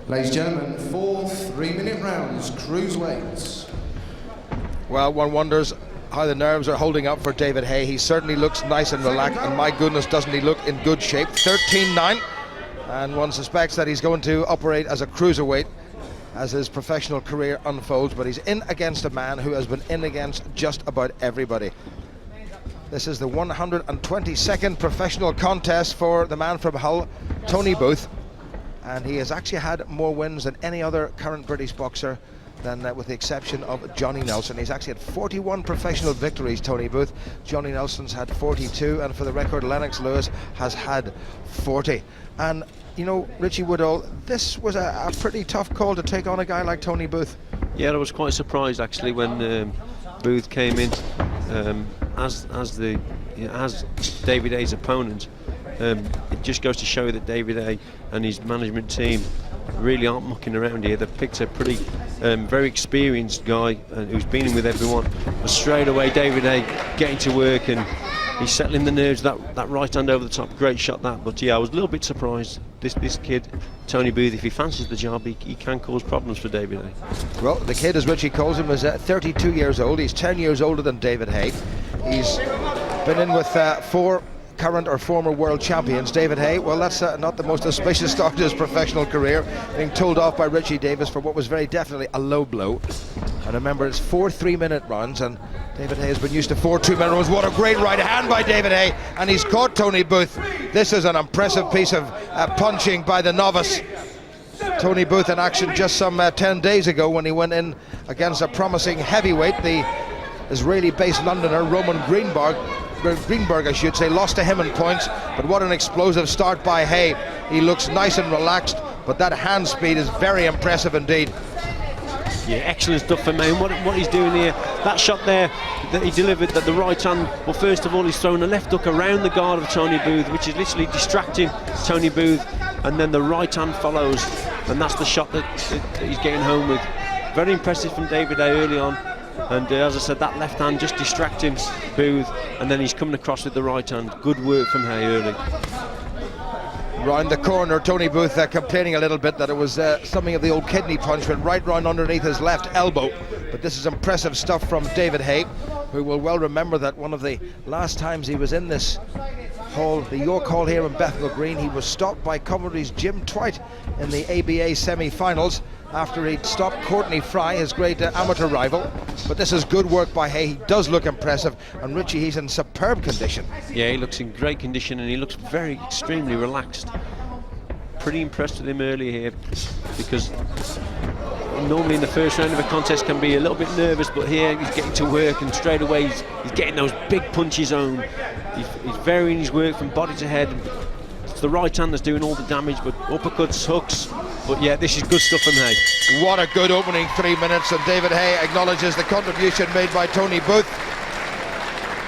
Ladies and gentlemen, 4 3-minute rounds, cruiserweights. Well, one wonders how the nerves are holding up for David Haye. He certainly looks nice and relaxed, and my goodness, doesn't he look in good shape. 13-9, and one suspects that he's going to operate as a cruiserweight as his professional career unfolds, but he's in against a man who has been in against just about everybody. This is the 122nd professional contest for the man from Hull, Tony Booth, and he has actually had more wins than any other current British boxer, than with the exception of Johnny Nelson. He's actually had 41 professional victories, Tony Booth. Johnny Nelson's had 42, and for the record, Lennox Lewis has had 40. And you know, Richie Woodall, this was a pretty tough call to take on a guy like Tony Booth. Yeah, I was quite surprised actually when Booth came in as David Haye's opponent. It just goes to show that David Haye and his management team really aren't mucking around here. They've picked a pretty very experienced guy who's been in with everyone. But straight away David Haye getting to work, and he's settling the nerves. That right hand over the top, great shot that. But yeah, I was a little bit surprised. This kid, Tony Booth, if he fancies the job, he can cause problems for David Haye. Well, the kid, as Richie calls him, is 32 years old. He's 10 years older than David Haye. He's been in with 4 current or former world champions. David Haye, well, that's not the most auspicious start to his professional career, being told off by Richie Davis for what was very definitely a low blow. And remember, it's 4 3-minute rounds, and David Haye has been used to 4 2-minute rounds. What a great right hand by David Haye, and he's caught Tony Booth. This is an impressive piece of punching by the novice. Tony Booth in action just some 10 days ago when he went in against a promising heavyweight, the Israeli-based Londoner Roman Greenberg, I should say, lost to him in points. But what an explosive start by Haye. He looks nice and relaxed, but that hand speed is very impressive indeed. Yeah, excellent stuff from him. What he's doing here, that shot there that he delivered, that the right hand, well, first of all he's thrown a left hook around the guard of Tony Booth, which is literally distracting Tony Booth, and then the right hand follows, and that's the shot that he's getting home with. Very impressive from David Haye early on. And as I said, that left hand just distracting Booth, and then he's coming across with the right hand. Good work from Haye early. Round the corner, Tony Booth complaining a little bit that it was something of the old kidney punch, went right round underneath his left elbow. But this is impressive stuff from David Haye, who will well remember that one of the last times he was in this hall, the York Hall here in Bethnal Green, he was stopped by Coventry's Jim Twite in the ABA semi-finals after he'd stopped Courtney Fry, his great amateur rival. But this is good work by Haye. He does look impressive, and Richie, he's in superb condition. Yeah, he looks in great condition, and he looks extremely relaxed. Pretty impressed with him early here, because normally in the first round of a contest can be a little bit nervous, but here he's getting to work, and straight away he's getting those big punches home. He's varying his work from body to head. It's the right hand that's doing all the damage, but uppercuts, hooks. But yeah, this is good stuff from Haye. What a good opening 3 minutes, and David Haye acknowledges the contribution made by Tony Booth.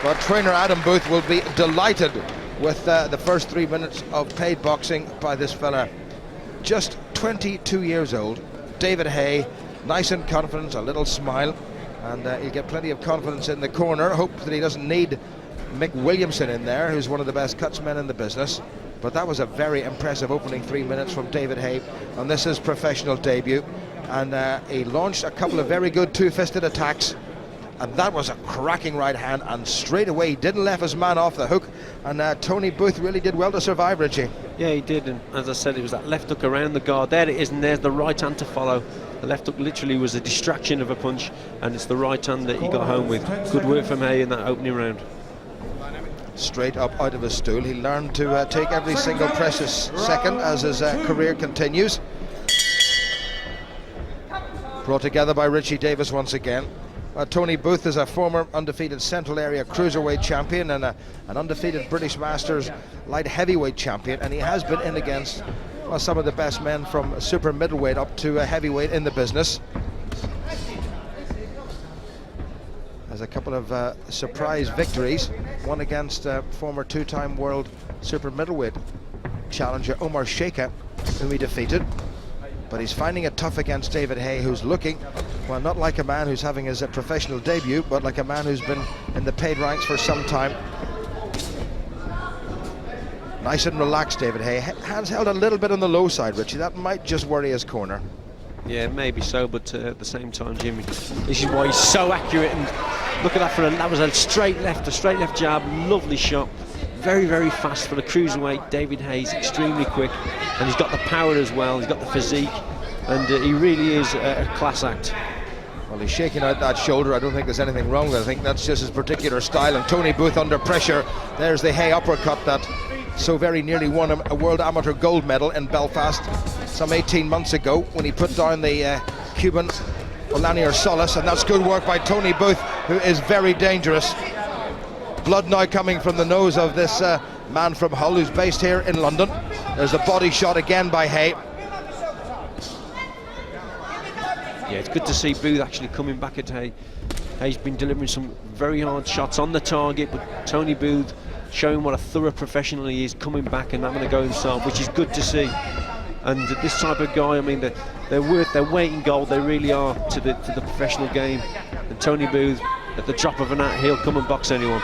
But trainer Adam Booth will be delighted with the first 3 minutes of paid boxing by this fella. Just 22 years old, David Haye, nice and confident, a little smile, and he'll get plenty of confidence in the corner. Hope that he doesn't need Mick Williamson in there, who's one of the best cutsmen in the business. But that was a very impressive opening 3 minutes from David Haye on this his professional debut, and he launched a couple of very good two-fisted attacks, and that was a cracking right hand, and straight away he didn't let his man off the hook, and Tony Booth really did well to survive, Richie. Yeah, he did, and as I said, it was that left hook around the guard. There it is, and there's the right hand to follow. The left hook literally was a distraction of a punch, and it's the right hand that he got home with. Good work from Haye in that opening round. Straight up out of his stool. He learned to take every single precious second as his career continues. Brought together by Richie Davis once again. Tony Booth is a former undefeated Central Area Cruiserweight champion and an undefeated British Masters light heavyweight champion, and he has been in against some of the best men from super middleweight up to heavyweight in the business. Has a couple of surprise victories, one against former 2-time world super middleweight challenger Omar Sheikha, who he defeated. But he's finding it tough against David Haye, who's looking, well, not like a man who's having his professional debut, but like a man who's been in the paid ranks for some time. Nice and relaxed, David Haye. Hands held a little bit on the low side, Richie. That might just worry his corner. Yeah, maybe so, but at the same time, Jimmy, this is why he's so accurate. And look at that, that was a straight left jab, lovely shot. Very, very fast for the cruiserweight. David Haye's extremely quick, and he's got the power as well. He's got the physique, and he really is a class act. Well, he's shaking out that shoulder. I don't think there's anything wrong with it. I think that's just his particular style. And Tony Booth under pressure. There's the Haye uppercut that so very nearly won a World Amateur gold medal in Belfast some 18 months ago when he put down the Cuban Olanier Solis, and that's good work by Tony Booth, who is very dangerous. Blood now coming from the nose of this man from Hull, who's based here in London. There's a body shot again by Haye. Yeah, it's good to see Booth actually coming back at Haye. Haye's been delivering some very hard shots on the target, but Tony Booth showing what a thorough professional he is, coming back and having a go himself, which is good to see. And this type of guy, I mean, they're worth their weight in gold. They really are to the professional game. And Tony Booth, at the drop of an hat, he'll come and box anyone.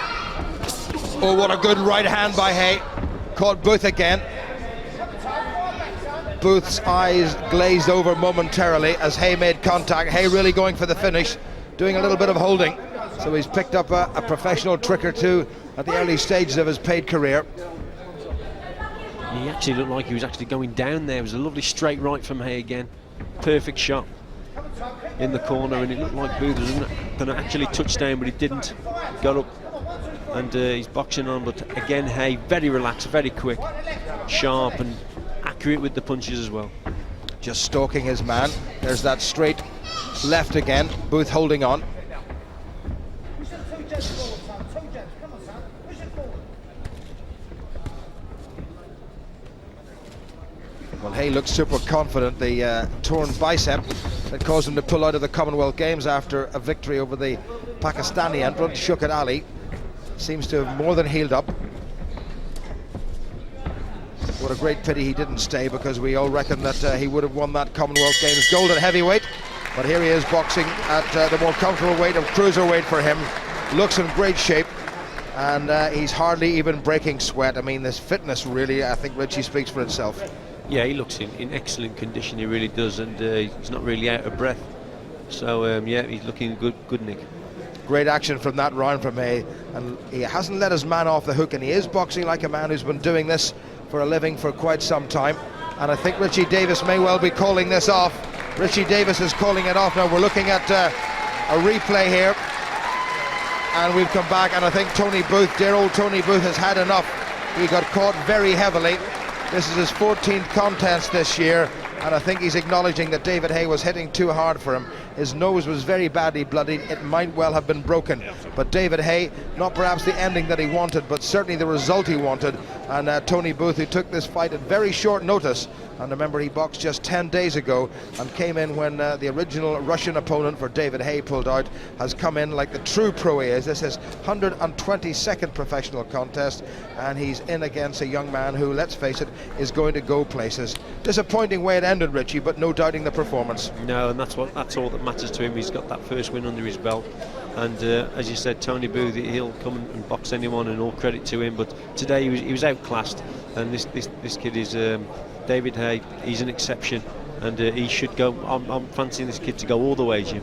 Oh, what a good right hand by Haye. Caught Booth again. Booth's eyes glazed over momentarily as Haye made contact. Haye really going for the finish, doing a little bit of holding. So he's picked up a professional trick or two at the early stages of his paid career. He actually looked like he was actually going down there. It was a lovely straight right from Haye again. Perfect shot in the corner, and it looked like Booth was going to actually touch down, but he didn't. Got up, and he's boxing on. But again, Haye very relaxed, very quick, sharp, and accurate with the punches as well. Just stalking his man. There's that straight left again. Booth holding on. Well, Haye looks super confident. The torn bicep that caused him to pull out of the Commonwealth Games after a victory over the Pakistani entrant, Shaukat Ali, seems to have more than healed up. What a great pity he didn't stay, because we all reckon that he would have won that Commonwealth Games gold at heavyweight. But here he is boxing at the more comfortable weight of cruiserweight for him. Looks in great shape, and he's hardly even breaking sweat. I mean, this fitness really, I think, Richie, speaks for itself. Yeah, he looks in excellent condition, he really does, and he's not really out of breath. So, yeah, he's looking good, Nick. Great action from that round from Haye, and he hasn't let his man off the hook, and he is boxing like a man who's been doing this for a living for quite some time. And I think Richie Davis may well be calling this off. Richie Davis is calling it off now. We're looking at a replay here, and we've come back, and I think Tony Booth, dear old Tony Booth, has had enough. He got caught very heavily. This is his 14th contest this year, and I think he's acknowledging that David Haye was hitting too hard for him. His nose was very badly bloodied. It might well have been broken, but David Haye, not perhaps the ending that he wanted, but certainly the result he wanted. And Tony Booth, who took this fight at very short notice, and remember, he boxed just 10 days ago and came in when the original Russian opponent for David Haye pulled out, has come in like the true pro he is. This is 122nd professional contest, and he's in against a young man who, let's face it, is going to go places. Disappointing way it ended, Richie, but no doubting the performance. No, and that's all that matters to him. He's got that first win under his belt, and as you said, Tony Booth, he'll come and box anyone, and all credit to him. But today he was outclassed, and this kid is David Haye. He's an exception, and he should go. I'm fancying this kid to go all the way, Jim.